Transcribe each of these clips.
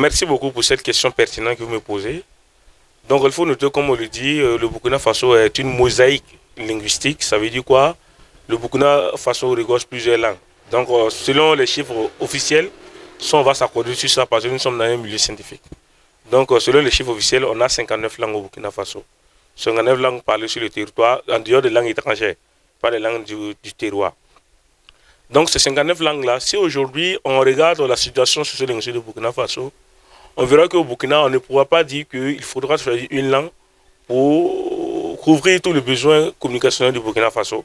merci beaucoup pour cette question pertinente que vous me posez. Donc, il faut noter, comme on le dit, le Burkina Faso est une mosaïque linguistique. Ça veut dire quoi? Le Burkina Faso regorge plusieurs langues. Donc, selon les chiffres officiels, si on va s'accorder sur ça, parce que nous sommes dans un milieu scientifique. Donc, selon les chiffres officiels, on a 59 langues au Burkina Faso. 59 langues parlées sur le territoire, en dehors des langues étrangères, pas les langues du terroir. Donc, ces 59 langues-là, si aujourd'hui on regarde la situation sociolinguistique du Burkina Faso, on verra qu'au Burkina, on ne pourra pas dire qu'il faudra choisir une langue pour couvrir tous les besoins communicationnels du Burkina Faso.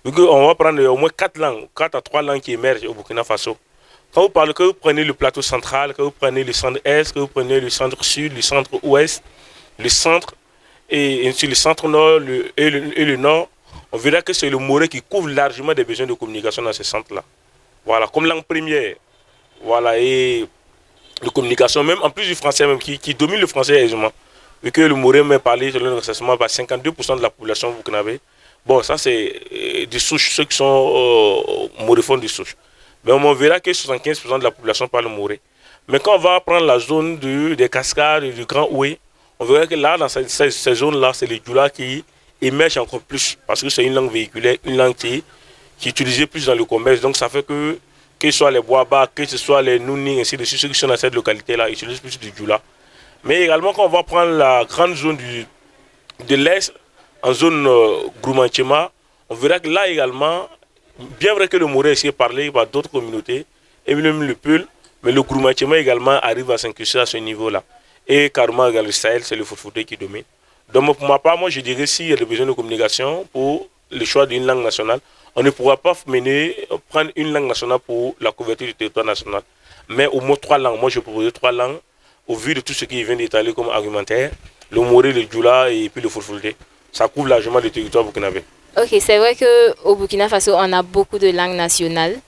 Donc, on va prendre au moins 4 langues, 4 à 3 langues qui émergent au Burkina Faso. Quand vous parlez, que vous prenez le plateau central, que vous prenez le centre-est, que vous prenez le centre-sud, le centre-ouest, le centre, et ainsi le centre-nord et le nord, on verra que c'est le moré qui couvre largement des besoins de communication dans ces centres-là. Voilà, comme langue première. Voilà, et de communication, même en plus du français, même qui domine le français aisément. Vu que le moré m'a parlé selon le recensement par 52% de la population burkinabé. Bon, ça c'est des souches, ceux qui sont moréphones de souches. Mais on verra que 75% de la population parle moré. Mais quand on va prendre la zone des cascades, du Grand Oué, on verra que là, dans ces zones-là, c'est les Djoula qui émergent encore plus. Parce que c'est une langue véhiculaire, une langue qui est utilisée plus dans le commerce. Donc ça fait que ce soit les Boaba, que ce soit les Nouni, ainsi de suite, ceux qui sont dans cette localité-là, utilisent plus du Djoula. Mais également, quand on va prendre la grande zone de l'Est, en zone Groumanchema, on verra que là également, bien vrai que le moré est parlé par d'autres communautés, et même le Peul, mais le Groumanchema également arrive à s'incruster à ce niveau-là. Et carrément, le Sahel, c'est le Foufoudé qui domine. Donc, pour ma part, moi, je dirais s'il y a des besoins de communication pour le choix d'une langue nationale, on ne pourra pas prendre une langue nationale pour la couverture du territoire national. Mais au moins 3 langues. Moi, je propose 3 langues au vu de tout ce qui vient d'étaler comme argumentaire. Le moré, le djoula et puis le Foufoudé. Ça couvre largement le territoire burkinabé. Ok, c'est vrai qu'au Burkina Faso, on a beaucoup de langues nationales.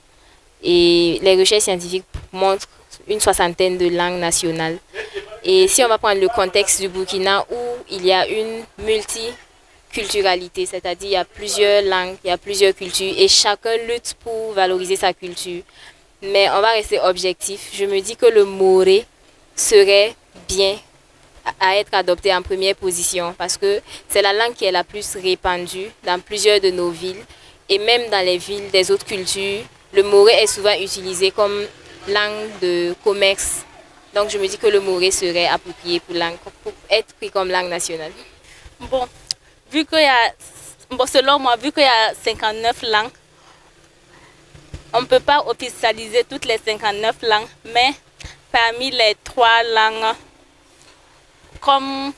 Et les recherches scientifiques montrent une 60aine de langues nationales. Et si on va prendre le contexte du Burkina où il y a une multiculturalité, c'est-à-dire il y a plusieurs langues, il y a plusieurs cultures et chacun lutte pour valoriser sa culture. Mais on va rester objectif. Je me dis que le moré serait bien à être adopté en première position parce que c'est la langue qui est la plus répandue dans plusieurs de nos villes et même dans les villes des autres cultures. Le moré est souvent utilisé comme langue de commerce. Donc je me dis que le moré serait approprié pour être pris comme langue nationale. Bon, selon moi, vu qu'il y a 59 langues, on ne peut pas officialiser toutes les 59 langues, mais parmi les 3 langues, comme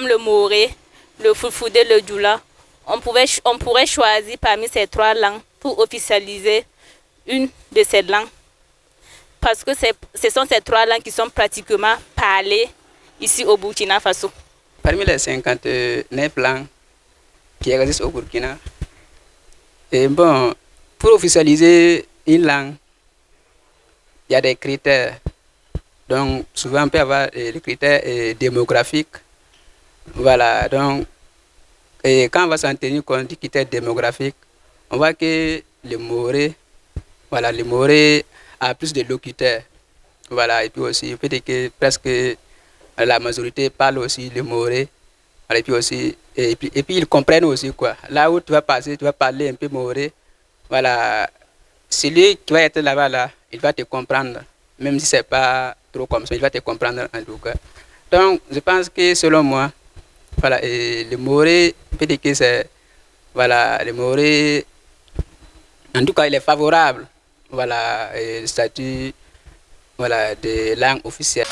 le moré, le Foufoudé, le djoula, on pourrait choisir parmi ces 3 langues pour officialiser une de ces langues. Parce que ce sont ces 3 langues qui sont pratiquement parlées ici au Burkina Faso. Parmi les 59 langues qui existent au Burkina, et bon, pour officialiser une langue, il y a des critères. Donc, souvent, on peut avoir des critères démographiques. Voilà, donc, et quand on va s'en tenir compte des critères démographiques, on voit que le moré a plus de locuteurs. Voilà, et puis aussi, peut-être que presque la majorité parle aussi le moré. Voilà, et puis aussi, et puis ils comprennent aussi quoi. Là où tu vas passer, tu vas parler un peu moré. Voilà, celui qui va être là-bas, là, il va te comprendre. Même si c'est pas trop comme ça, il va te comprendre en tout cas. Donc, je pense que selon moi, voilà, et le moré, peut-être que c'est, voilà, le moré, en tout cas, il est favorable, voilà, au statut, voilà, de langue officielle.